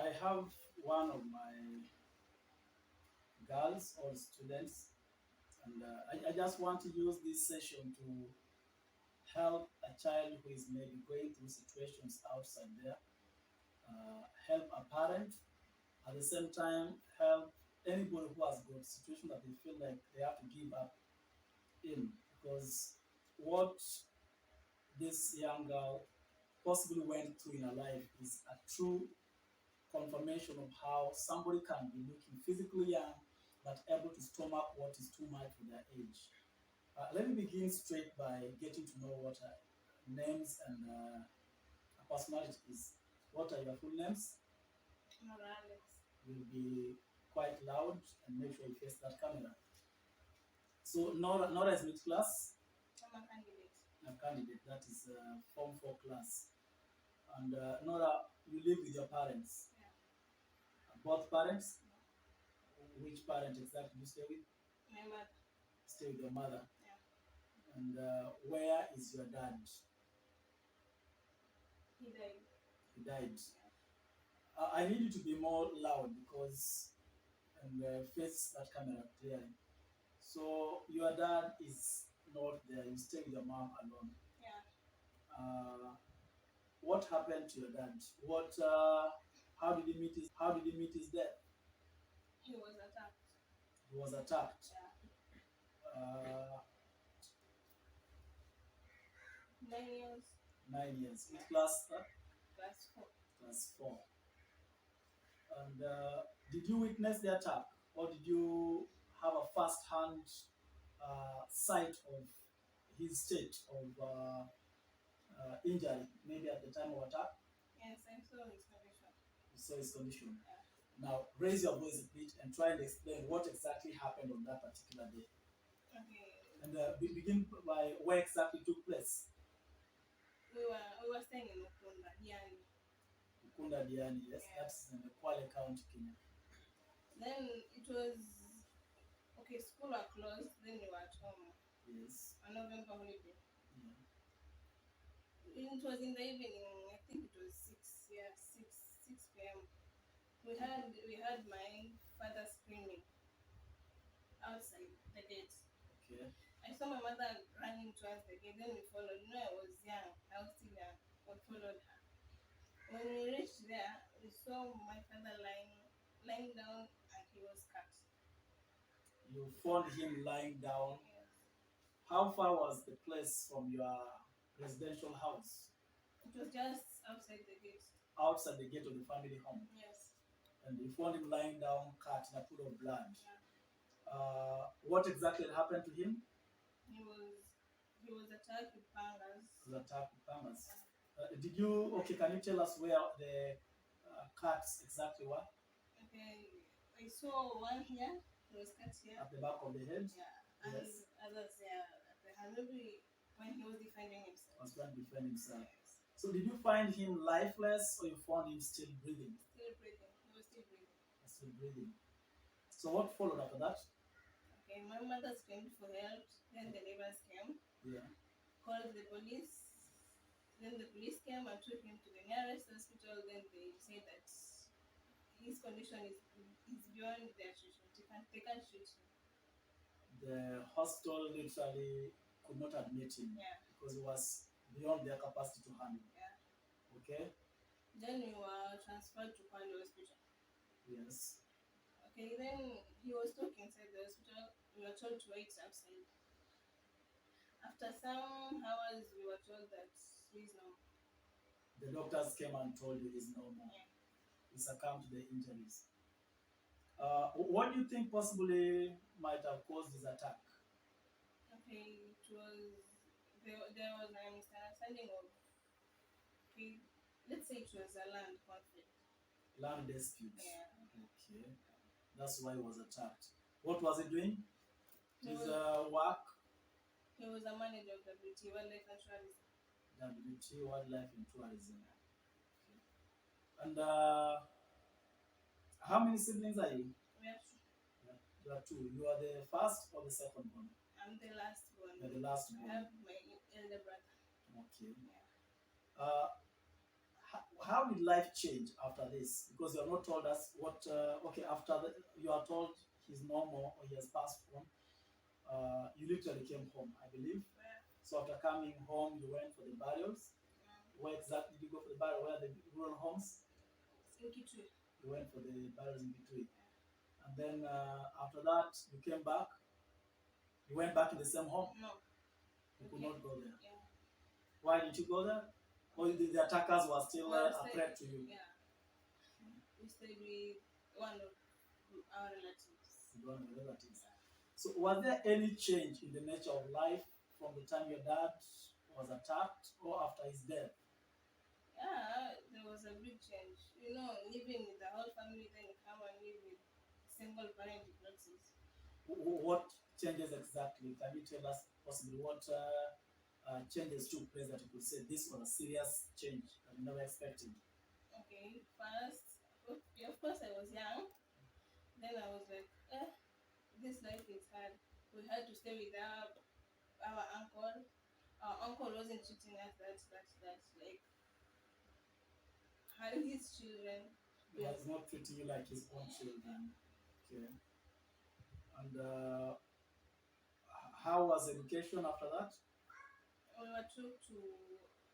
I have one of my girls or students, and I just want to use this session to help a child who is maybe going through situations outside there, help a parent, at the same time, help anybody who has got a situation that they feel like they have to give up in. Because what this young girl possibly went through in her life is a true confirmation of how somebody can be looking physically young but able to stomach what is too much for their age. Let me begin straight by getting to know what her names and personality is. What are your full names? Morales. Will be quite loud and make sure you face that camera. So Nora is which class? I'm a candidate. A candidate. That is Form 4 class. And Nora, you live with your parents. Yeah. Both parents? Which parent exactly do you stay with? My mother. Stay with your mother. Yeah. And where is your dad? He died. He died. Yeah. I need you to be more loud because and face that camera clearly. So your dad is not there. You stay with your mom alone. Yeah. What happened to your dad? What? How did he meet his death? He was attacked. He was attacked. Yeah. Uh, 9 years. 9 years. Which Yeah. class? Class 4. Class 4. And did you witness the attack, or did you have a first-hand sight of his state of injury, maybe at the time of attack? Yes, I saw his condition. You saw his condition. Yeah. Now, raise your voice a bit and try and explain what exactly happened on that particular day. Okay. And begin by where exactly took place. We were staying in Ukunda, Diani. Ukunda Diani, yes, Yeah. that's in the Kwale County, Kenya. Then it was okay. School were closed. Then we were at home. Yes. On November holiday. Yeah. It was in the evening. I think it was 6. Yeah, 6 p.m. We had my father screaming outside the gate. Okay. I saw my mother running towards the gate. Then we followed. You know, I was young. I was still young. We followed her. When we reached there, we saw my father lying down, and he was cut. You found him lying down. Yes. How far was the place from your residential house? It was just outside the gate. Outside the gate of the family home. Yes. And you found him lying down, cut in a pool of blood. Yeah. What exactly had happened to him? He was attacked with pangas. He was attacked with pangas. Can you tell us where the cuts exactly were? Okay, I saw one here. He was cut here. At the back of the head? Yeah, and yes. others there at the hand. Maybe when he was defending himself. Was trying to defend himself. Yes. So did you find him lifeless, or you found him still breathing? Still breathing. He was still breathing. Still breathing. So what followed after that? Okay, my mother screamed for help. Then the neighbors came. Yeah. Called the police. Then the police came and took him to the nearest hospital. Then they said that his condition is beyond their treatment. They can't treat him. The hospital literally could not admit him. Yeah. Because it was beyond their capacity to handle. Yeah. Okay. Then we were transferred to Kwale Hospital. Yes. Okay, then he was stuck inside the hospital. We were told to wait outside. After some hours, we were told that he's no more. The doctors came and told you he's no more. Yeah. He succumbed to the injuries. What do you think possibly might have caused this attack? Okay, there was a misunderstanding of, okay, let's say it was a land conflict. Land dispute. Yeah. Okay. That's why he was attacked. What was he doing? His work? He was a manager of WT, Wildlife and Tourism. WT, Wildlife and Tourism. Okay. And how many siblings are you? We have two. You are two. You are the first or the second one? I'm the last one. You're the last one. I have my elder brother. Okay. Yeah. Uh, how did life change after this? Because you have not told us what. Okay, after you are told he's no more or he has passed on. You literally came home, I believe. Yeah. So after coming home, you went for the burials. Where exactly did you go for the burial? Where are the rural homes? In Kitui. You went for the burials in between. And then after that, you came back. You went back in the same home. No. You could not go there. Yeah. Why did you go there? Or the attackers were still Well, a threat to you? Yeah. We stayed with one of our relatives. One of your relatives. So was there any change in the nature of life from the time your dad was attacked or after his death? Yeah, there was a big change. You know, living with the whole family, then you come and live with single parent relatives. What changes exactly? Can you tell us possibly what changes took place that you could say this was a serious change that you never expected? Okay, first, of course, I was young. Then I was like, this life is hard. We had to stay with our uncle. Our uncle wasn't treating us that like how his children. He was not treating you like his own children. Okay. And how was education after that? We were took to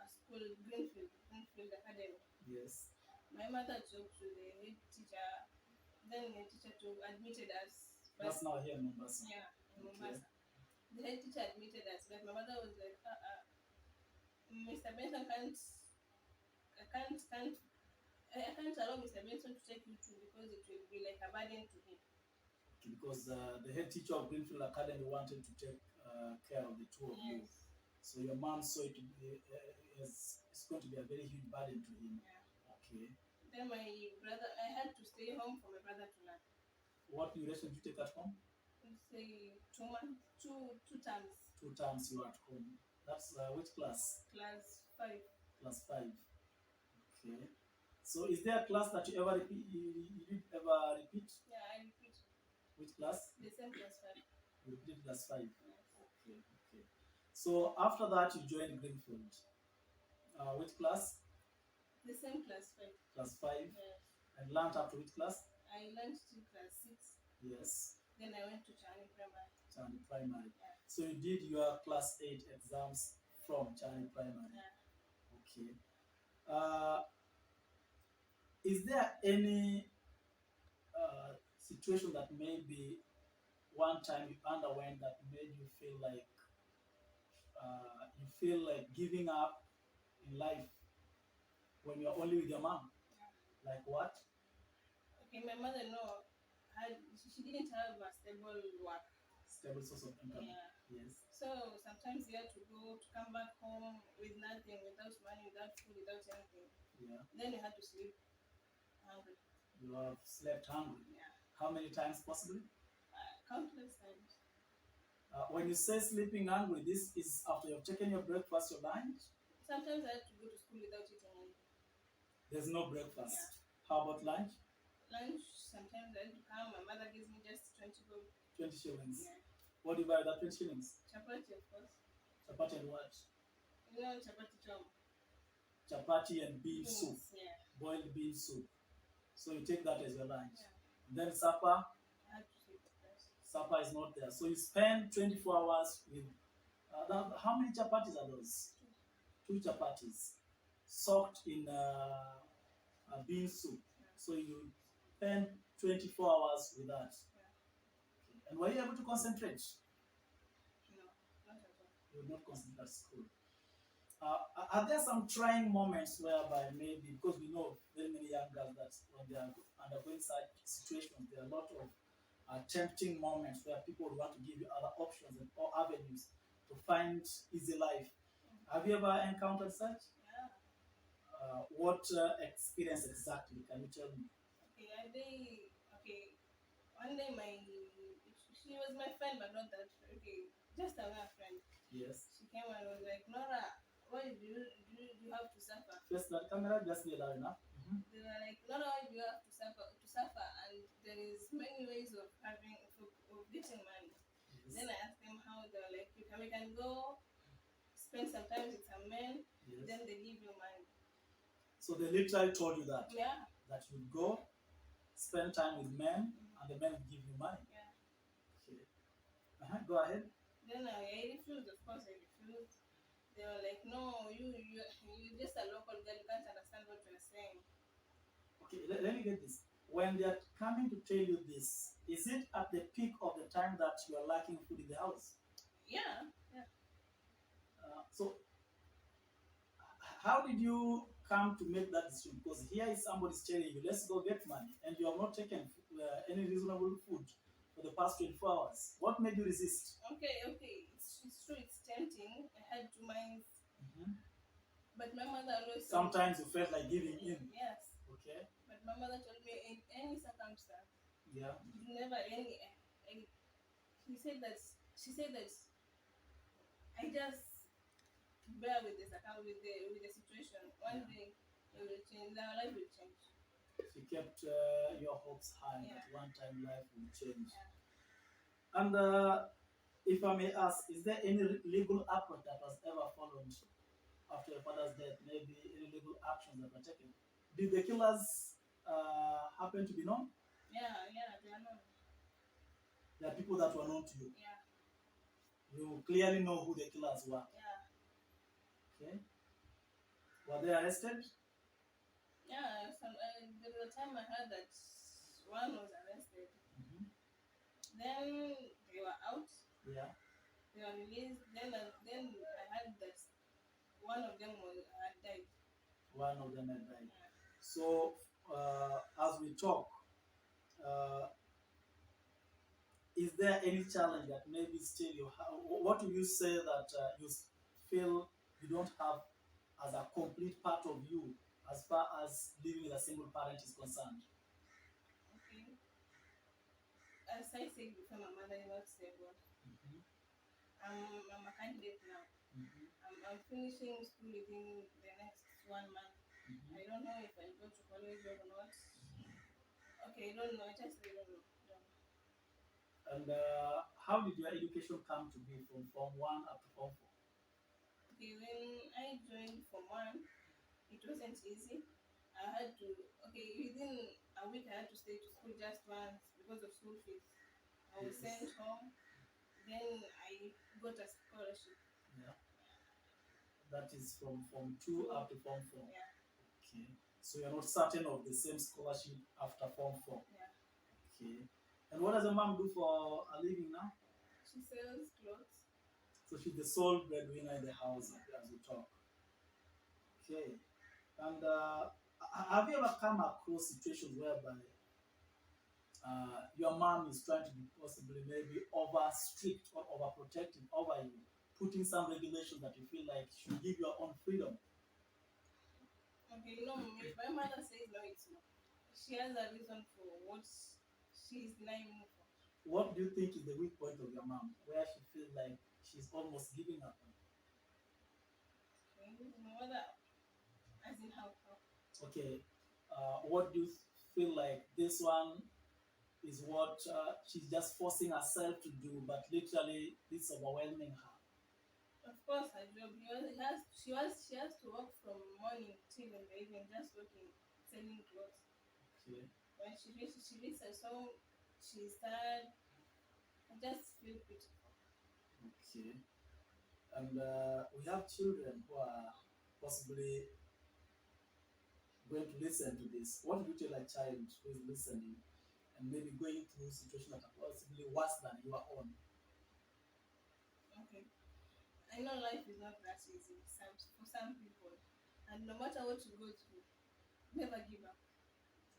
a school, Greenfield Academy. Yes. My mother talked to the head teacher. Then the teacher admitted us. That's now here in Mombasa. Yeah, in Mombasa. The head teacher admitted us, but my mother was like, Mr. Benson I can't allow Mr. Benson to take you to because it will be like a burden to him. Okay, because the head teacher of Greenfield Academy wanted to take care of the two of you. So your mom saw it as it's going to be a very huge burden to him. Yeah. Okay. Then my brother, I had to stay home for my brother to learn. What duration did you take at home? Say 2 months, two terms. 2 terms you were at home. That's which class? Class 5. Class 5. Okay. So is there a class that you ever repeat? You did ever repeat? Yeah, I repeat. Which class? The same class 5. You repeated class 5. Yes. Okay. Okay. So after that you joined Greenfield. Which class? The same class 5. Class 5. Yes. And learned up to which class? I learned to class 6. Yes. Then I went to Chani Primary. Chani Primary. Yeah. So you did your class 8 exams from Chani Primary. Yeah. Okay. Is there any situation that maybe one time you underwent that made you feel like giving up in life when you're only with your mom? Yeah. Like what? Okay, my mother she didn't have a stable work. Stable source of income. Yeah. Yes. So sometimes you have to come back home with nothing, without money, without food, without anything. Yeah. Then you had to sleep hungry. You have slept hungry. Yeah. How many times possibly? Countless times. When you say sleeping hungry, this is after you've taken your breakfast, your lunch? Sometimes I had to go to school without eating anything. There's no breakfast. Yeah. How about lunch? Lunch, sometimes I had to come, my mother gives me just 20 bob. 20 shillings. Yeah. What do you buy with that 20 shillings? Chapati, of course. Chapati and what? You know, chapati chom. Chapati and beef soup. Yeah. Boiled beef soup. So you take that as your lunch. Yeah. And then supper. I had to sleep first. Supper is not there. So you spend 24 hours with. How many chapatis are those? 2 chapatis soaked in a bean soup. Yeah. So you spend 24 hours with that. Yeah. Okay. And were you able to concentrate? No, not at all. You would not concentrate at school. Are there some trying moments whereby maybe, because we know very many young girls that when they are undergoing such situations, there are a lot of tempting moments where people would want to give you other options or avenues to find easy life. Have you ever encountered such? Yeah. What experience exactly? Can you tell me? Okay, one day she was my friend, but not that friend. Okay, just a friend. Yes. She came and was like, Norah, why do you have to suffer? Yes, that camera just be loud enough. They were like, Norah, why do you have to suffer? And there is many ways of getting money. Yes. Then I asked them how. They were like, we can go spend some time with some men. Yes. Then they give you money. So they literally told you Yeah. that you go spend time with men, and the men will give you money. Yeah. Okay. Go ahead. Then I refused, of course, I refused. They were like, no, you just a local girl, you can't understand what you're saying. Okay, let me get this. When they are coming to tell you this, is it at the peak of the time that you are lacking food in the house? Yeah, yeah. So, how did you come to make that decision? Because here is somebody telling you, let's go get money, and you have not taken any reasonable food for the past 24 hours. What made you resist? Okay. It's true, it's tempting. I had two minds, Mhm. but my mother always told me, Sometimes you felt like giving in. yes. Okay. But my mother told me, in any circumstance, Yeah. never any. She said that I just bear with this account with the situation. One Yeah. day it will change. Our life will change. She kept your hopes high Yeah. that one time life will change. Yeah. And if I may ask, is there any legal approach that was ever followed after your father's death? Maybe any legal actions that were taken? Did the killers happen to be known? Yeah. They are not. There are people that were known to you. Yeah. You clearly know who the killers were. Yeah. Okay. Were they arrested? Yeah. There was a time I heard that one was arrested. Hmm. Then they were out. Yeah. They were released. Then I heard that one of them had died. One of them had died. Yeah. So, as we talk, uh, is there any challenge that maybe still you have? What do you say that you feel you don't have as a complete part of you as far as living with a single parent is concerned? Okay. As I said before, my mother is not stable. Hmm. I'm a candidate now. Hmm. I'm finishing school within the next 1 month. Hmm. I don't know if I'll go to college or not. Okay, I don't know. I just really don't know. Don't know. And how did your education come to be from Form 1 up to Form 4? Okay, when I joined for one, it wasn't easy. I had to, okay, within a week, I had to stay to school just once because of school fees. I was Yes. sent home. Then I got a scholarship. Yeah. That is from Form 2 up to Form 4. Yeah, Okay. So you're not certain of the same scholarship after Form 4. yeah. Okay. And what does your mom do for a living now? She sells clothes. So she's the sole breadwinner in the house Yeah. as we talk. Okay. And have you ever come across situations whereby your mom is trying to be possibly maybe over strict or overprotective over you, putting some regulations that you feel like should give your own freedom? Okay, you know, if my mother says no, it's no. She has a reason for what she's denying me for. What do you think is the weak point of your mom, where she feels like she's almost giving up? Okay, my mother, as in how. Okay, what do you feel like this one is what she's just forcing herself to do, but literally it's overwhelming her? Of course, her job. She has to work from morning till in the evening, just working, selling clothes. Okay, When she reaches her home, she's tired. I just feel pitiful. okay. And we have children who are possibly going to listen to this. What would you tell a child who is listening and maybe going through situations that are possibly worse than your own? Okay, I know life is not that easy for some people, and no matter what you go through, never give up.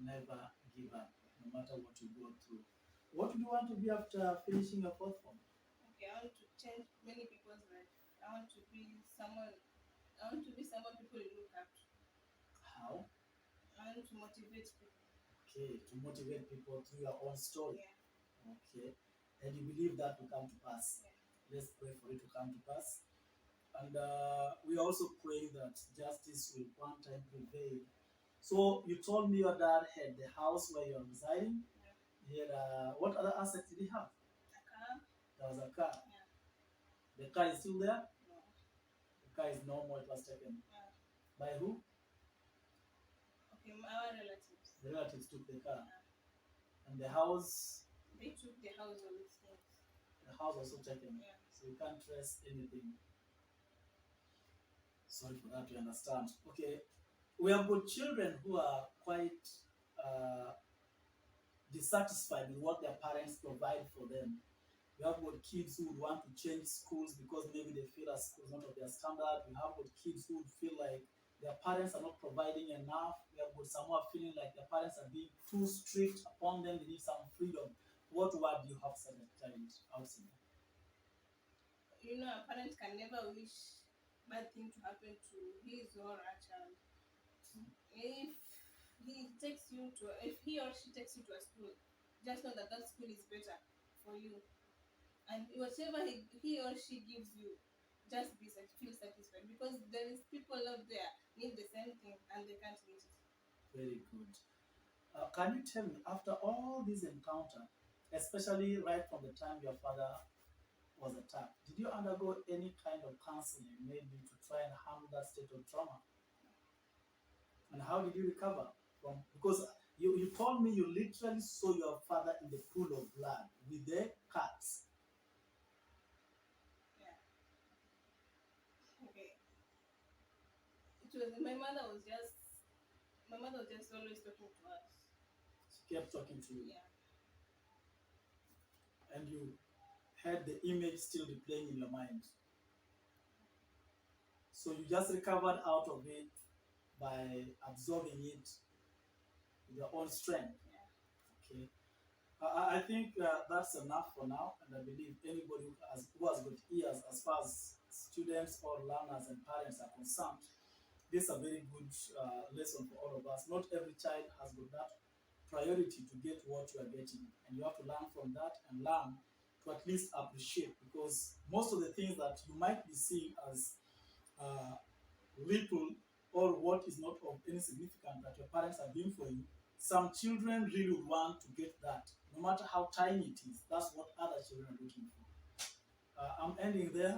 Never give up, no matter what you go through. What do you want to be after finishing your fourth form? Okay, I want to change many people's life. I want to be someone. I want to be someone people look up to. How? I want to motivate people. Okay, to motivate people through your own story. Yeah, Okay, and you believe that will come to pass. yeah. Let's pray for it to come to pass. And we also pray that justice will one time prevail. So you told me your dad had the house where you're residing. Yeah. He had, what other assets did he have? A car. There was a car. Yeah. The car is still there. No. The car is no more. It was taken Yeah. by who? The relatives took the car, Yeah. and the house, They took the house of its things. the house also taken. Yeah. So you can't trace anything. Sorry for that. You understand? Okay, we have got children who are quite uh, dissatisfied with what their parents provide for them. We have got kids who would want to change schools because maybe they feel a school is not of their standard. We have got kids who would feel like their parents are not providing enough. We have got some who are feeling like their parents are being too strict upon them. They need some freedom. What word do you have for that child outside? You know, a parent can never wish bad thing to happen to his or her child. If if he or she takes you to a school, just know that that school is better for you. And whatever he or she gives you, just feel satisfied because there is people out there need the same thing and they can't get it. Very good. Can you tell me, after all this encounter, especially right from the time your father was attacked, did you undergo any kind of counseling, maybe to try and handle that state of trauma? And how did you recover from? Because you told me you literally saw your father in the pool of blood with the cats. Yeah. Okay. It was my mother was just always talking to us. She kept talking to you, Yeah. and you had the image still replaying in your mind. So you just recovered out of it by absorbing it with your own strength. Yeah. Okay. I think that's enough for now, and I believe anybody who has got ears as far as students or learners and parents are concerned, this is a very good lesson for all of us. Not every child has got that priority to get what you are getting, and you have to learn from that and learn to at least appreciate, because most of the things that you might be seeing as uh, little or what is not of any significance that your parents are doing for you, some children really want to get that, no matter how tiny it is. That's what other children are looking for. I'm ending there.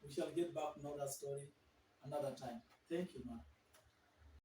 We shall get back to another story another time. Thank you, man.